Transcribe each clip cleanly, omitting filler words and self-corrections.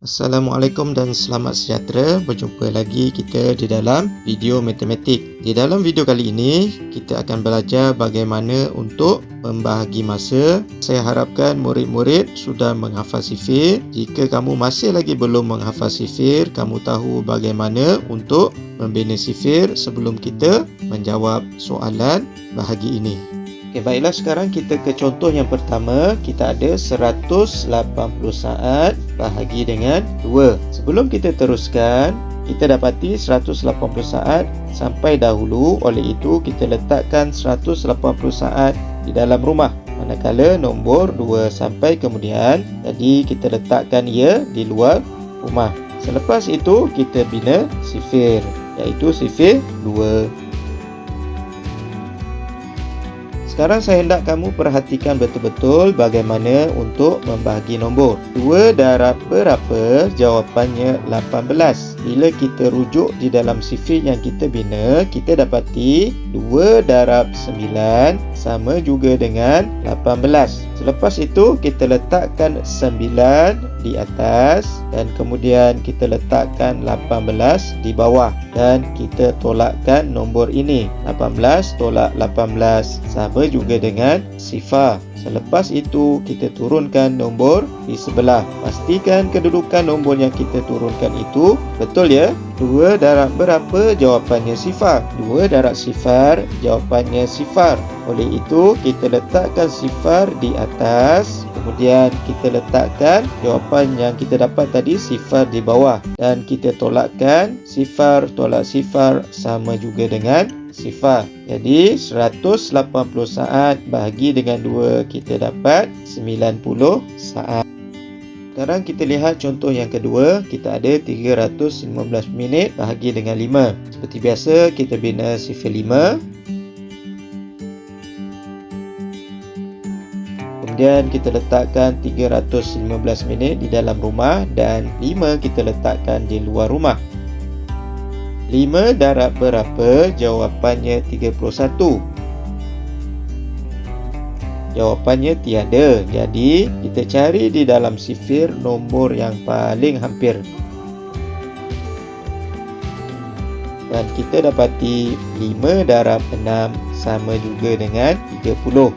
Assalamualaikum dan selamat sejahtera. Berjumpa lagi kita di dalam video matematik. Di dalam video kali ini, kita akan belajar bagaimana untuk membahagi masa. Saya harapkan murid-murid sudah menghafal sifir. Jika kamu masih lagi belum menghafal sifir, kamu tahu bagaimana untuk membina sifir sebelum kita menjawab soalan bahagi ini. Okay, baiklah, sekarang kita ke contoh yang pertama. Kita ada 180 saat bahagi dengan 2. Sebelum kita teruskan, kita dapati 180 saat sampai dahulu. Oleh itu, kita letakkan 180 saat di dalam rumah. Manakala nombor 2 sampai kemudian, jadi kita letakkan ia di luar rumah. Selepas itu, kita bina sifir, iaitu sifir 2. Sekarang saya hendak kamu perhatikan betul-betul bagaimana untuk membahagi nombor. 2 darab berapa? Jawapannya 18. Bila kita rujuk di dalam sifir yang kita bina, kita dapati 2 darab 9 sama juga dengan 18. Selepas itu, kita letakkan 9 di atas dan kemudian kita letakkan 18 di bawah. Dan kita tolakkan nombor ini. 18 tolak 18 sama juga dengan sifar. Selepas itu, kita turunkan nombor di sebelah. Pastikan kedudukan nombor yang kita turunkan itu betul ya. 2 darab berapa? Jawapannya sifar. 2 darab sifar, jawapannya sifar. Oleh itu, kita letakkan sifar di atas. Kemudian kita letakkan jawapan yang kita dapat tadi, sifar, di bawah. Dan kita tolakkan sifar tolak sifar sama juga dengan sifar. Jadi 180 saat bahagi dengan 2, kita dapat 90 saat. Sekarang kita lihat contoh yang kedua. Kita ada 315 minit bahagi dengan 5. Seperti biasa, kita bina sifir 5. Kemudian kita letakkan 315 minit di dalam rumah dan 5 kita letakkan di luar rumah. 5 darab berapa? Jawapannya 31. Jawapannya tiada. Jadi, kita cari di dalam sifir nombor yang paling hampir. Dan kita dapati 5 darab 6 sama juga dengan 30.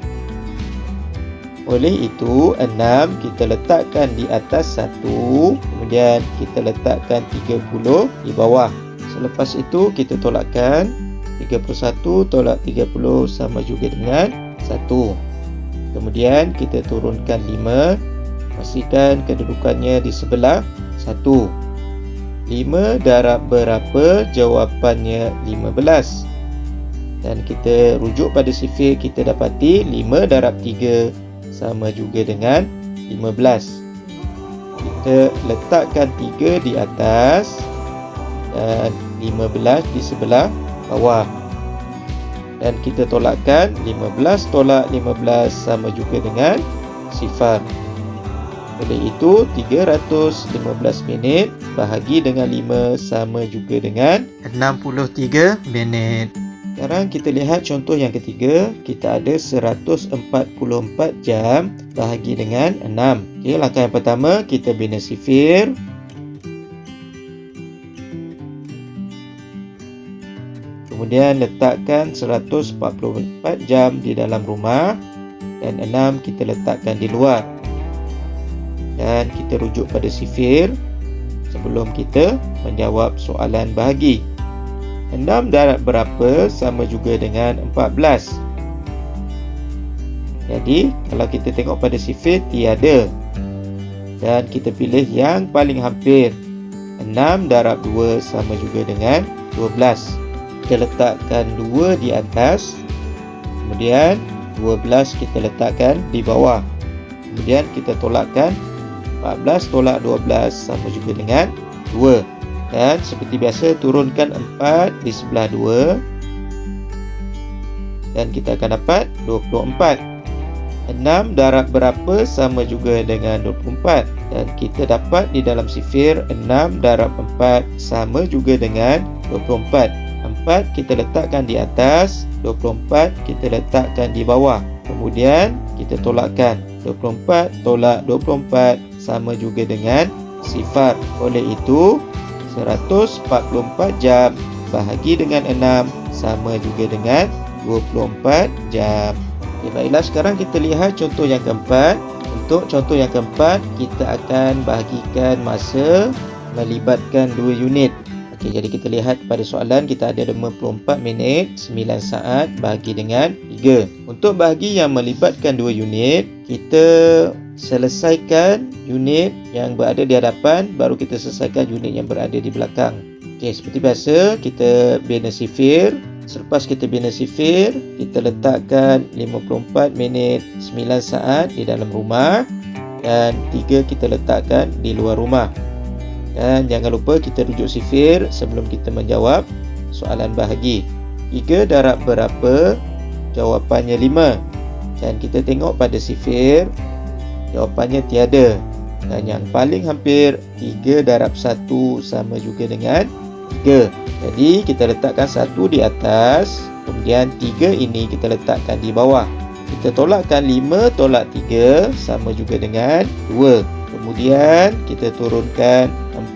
Oleh itu, 6 kita letakkan di atas 1. Kemudian kita letakkan 30 di bawah. Selepas itu, kita tolakkan 31 tolak 30 sama juga dengan 1. Kemudian kita turunkan 5. Pastikan kedudukannya di sebelah 1. 5 darab berapa? Jawapannya 15. Dan kita rujuk pada sifir, kita dapati 5 darab 3 sama juga dengan 15. Kita letakkan 3 di atas dan 15 di sebelah bawah. Dan kita tolakkan 15 tolak 15 sama juga dengan sifar. Oleh itu, 315 minit bahagi dengan 5 sama juga dengan 63 minit. Sekarang kita lihat contoh yang ketiga. Kita ada 144 jam bahagi dengan 6. Okay, langkah yang pertama, kita bina sifir. Kemudian letakkan 144 jam di dalam rumah dan 6 kita letakkan di luar. Dan kita rujuk pada sifir sebelum kita menjawab soalan bahagi. 6 darab berapa? Sama juga dengan 14. Jadi, kalau kita tengok pada sifir, tiada. Dan kita pilih yang paling hampir. 6 darab 2 sama juga dengan 12. Kita letakkan 2 di atas. Kemudian 12 kita letakkan di bawah. Kemudian kita tolakkan 14 tolak 12 sama juga dengan 2. Dan seperti biasa, turunkan 4 di sebelah 2. Dan kita akan dapat 24. 6 darab berapa? Sama juga dengan 24. Dan kita dapat di dalam sifir 6 darab 4 sama juga dengan 24. 4 kita letakkan di atas, 24 kita letakkan di bawah. Kemudian kita tolakkan 24 tolak 24 sama juga dengan sifar. Oleh itu 144 jam bahagi dengan 6 sama juga dengan 24 jam. Okay, baiklah, sekarang kita lihat contoh yang keempat. Untuk contoh yang keempat, kita akan bahagikan masa melibatkan 2 unit. Okey, jadi kita lihat pada soalan, kita ada 54 minit 9 saat bahagi dengan 3. Untuk bahagi yang melibatkan 2 unit, kita selesaikan unit yang berada di hadapan, baru kita selesaikan unit yang berada di belakang. Okey, seperti biasa, kita bina sifir. Selepas kita bina sifir, kita letakkan 54 minit 9 saat di dalam rumah dan 3 kita letakkan di luar rumah. Dan jangan lupa kita rujuk sifir sebelum kita menjawab soalan bahagi. 3 darab berapa? Jawapannya 5. Dan kita tengok pada sifir, jawapannya tiada. Dan yang paling hampir 3 darab 1 sama juga dengan 3. Jadi kita letakkan 1 di atas, kemudian 3 ini kita letakkan di bawah. Kita tolakkan 5 tolak 3 sama juga dengan 2. Kemudian kita turunkan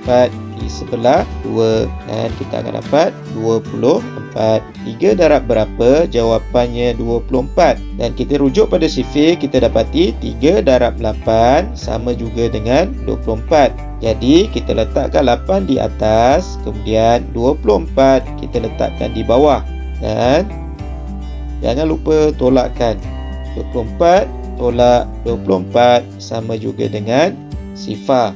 4 di sebelah 2 dan kita akan dapat 24. 3 darab berapa? Jawapannya 24. Dan kita rujuk pada sifir, kita dapati 3 darab 8 sama juga dengan 24. Jadi kita letakkan 8 di atas, kemudian 24 kita letakkan di bawah. Dan jangan lupa tolakkan. 24 tolak 24 sama juga dengan sifar.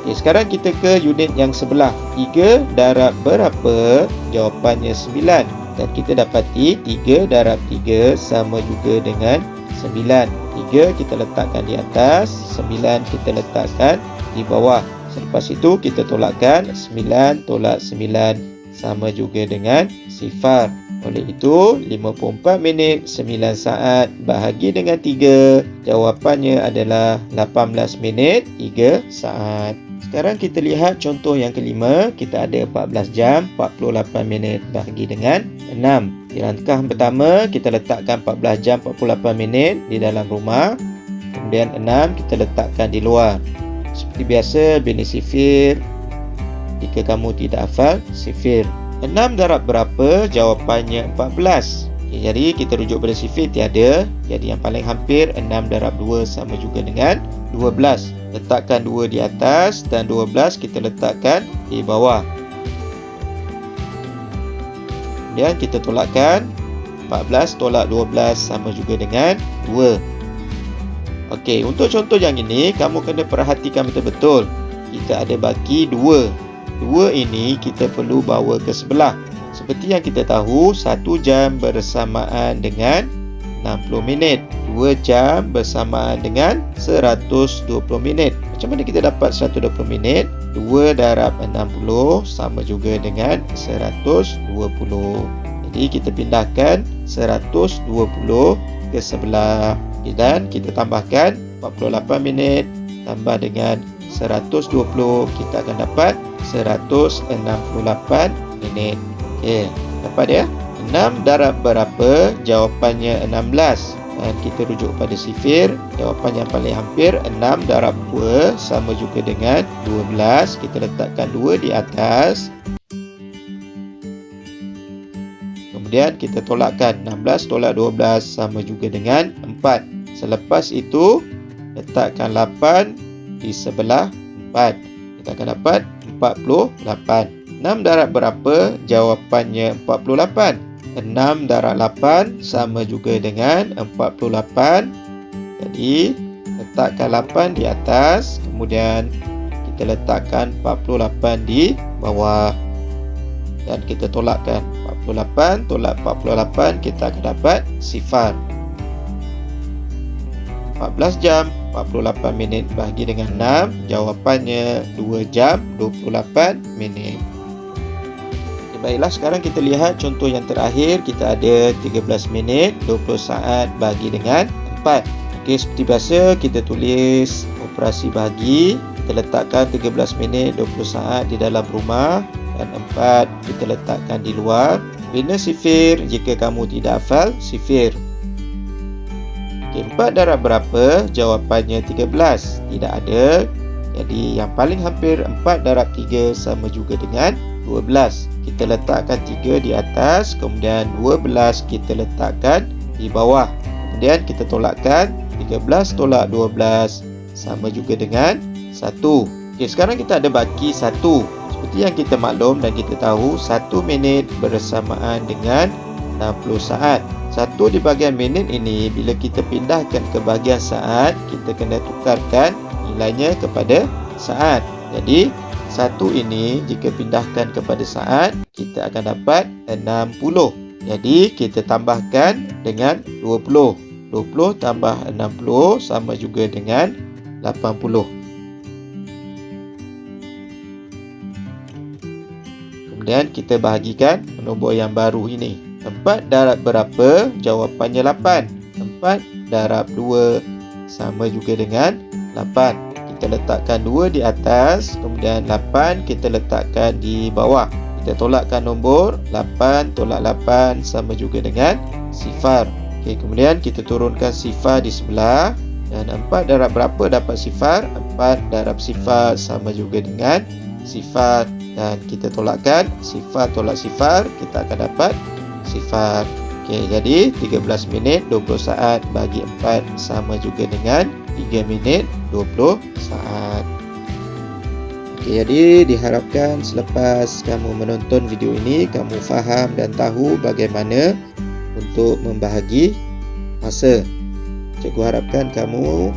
Okay, sekarang kita ke unit yang sebelah. 3 darab berapa? Jawapannya 9. Dan kita dapati 3 darab 3 sama juga dengan 9. 3 kita letakkan di atas, 9 kita letakkan di bawah. Selepas itu kita tolakkan 9 tolak 9 sama juga dengan sifar. Oleh itu 54 minit 9 saat bahagi dengan 3. Jawapannya adalah 18 minit 3 saat. Sekarang kita lihat contoh yang kelima. Kita ada 14 jam 48 minit bahagi dengan 6. Di langkah pertama, kita letakkan 14 jam 48 minit di dalam rumah. Kemudian 6 kita letakkan di luar. Seperti biasa, bina sifir. Jika kamu tidak hafal sifir. 6 darab berapa? Jawapannya 14. Okay, jadi kita rujuk pada sifir tiada. Jadi yang paling hampir 6 darab 2 sama juga dengan 12. Letakkan 2 di atas dan 12 kita letakkan di bawah. Kemudian kita tolakkan 14 tolak 12 sama juga dengan 2. Okey, untuk contoh yang ini kamu kena perhatikan betul-betul. Kita ada baki 2. 2 ini kita perlu bawa ke sebelah. Seperti yang kita tahu, 1 jam bersamaan dengan 60 minit. 2 jam bersamaan dengan 120 minit. Macam mana kita dapat 120 minit? 2 darab 60 sama juga dengan 120. Jadi kita pindahkan 120 ke sebelah. Dan kita tambahkan 48 minit tambah dengan 120, kita akan dapat 168 minit. Okey, dapat ya? 6 darab berapa? Jawapannya 16. Dan kita rujuk pada sifir. Jawapan yang paling hampir 6 darab 2 sama juga dengan 12. Kita letakkan 2 di atas. Kemudian kita tolakkan 16 tolak 12 sama juga dengan 4. Selepas itu letakkan 8 di sebelah 4. Kita akan dapat 48. 6 darab berapa? Jawapannya 48. 6 darab 8 sama juga dengan 48. Jadi letakkan 8 di atas, kemudian kita letakkan 48 di bawah. Dan kita tolakkan 48 tolak 48, kita akan dapat sifar. 14 jam 48 minit bahagi dengan 6, jawapannya 2 jam 28 minit. Baiklah, sekarang kita lihat contoh yang terakhir. Kita ada 13 minit 20 saat bahagi dengan 4. Okey, seperti biasa kita tulis operasi bahagi. Kita letakkan 13 minit 20 saat di dalam rumah dan 4 kita letakkan di luar. Bina sifir jika kamu tidak hafal sifir. Okey, Okey, 4 darab berapa? Jawapannya 13. Tidak ada. Jadi yang paling hampir 4 darab 3 sama juga dengan 12. Kita letakkan 3 di atas, kemudian 12 kita letakkan di bawah. Kemudian kita tolakkan, 13 tolak 12 sama juga dengan 1. Okey, sekarang kita ada baki 1. Seperti yang kita maklum dan kita tahu, 1 minit bersamaan dengan 60 saat. 1 di bahagian minit ini, bila kita pindahkan ke bahagian saat, kita kena tukarkan nilainya kepada saat. Jadi 1 ini jika pindahkan kepada saat, kita akan dapat 60. Jadi kita tambahkan dengan 20. 20 tambah 60 sama juga dengan 80. Kemudian kita bahagikan nombor yang baru ini. 4 darab berapa? Jawapannya 8. 4 darab 2 sama juga dengan 8. Kita letakkan 2 di atas, kemudian 8 kita letakkan di bawah. Kita tolakkan nombor, 8 tolak 8 sama juga dengan sifar. Okey, kemudian kita turunkan sifar di sebelah. Dan 4 darab berapa dapat sifar? 4 darab sifar sama juga dengan sifar. Dan kita tolakkan, sifar tolak sifar, kita akan dapat sifar. Okey, jadi 13 minit 20 saat bagi 4 sama juga dengan 3 minit 20 saat. Okey, jadi diharapkan selepas kamu menonton video ini, kamu faham dan tahu bagaimana untuk membahagi masa. Cikgu harapkan kamu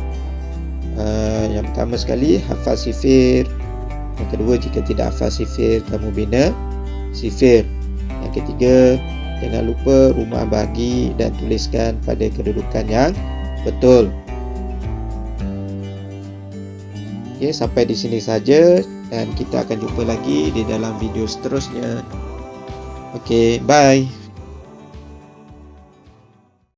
yang pertama sekali hafal sifir. Yang kedua, jika tidak hafal sifir, kamu bina sifir. Yang ketiga, jangan lupa rumah bahagi dan tuliskan pada kedudukan yang betul. Okey, sampai di sini saja dan kita akan jumpa lagi di dalam video seterusnya. Okey, bye.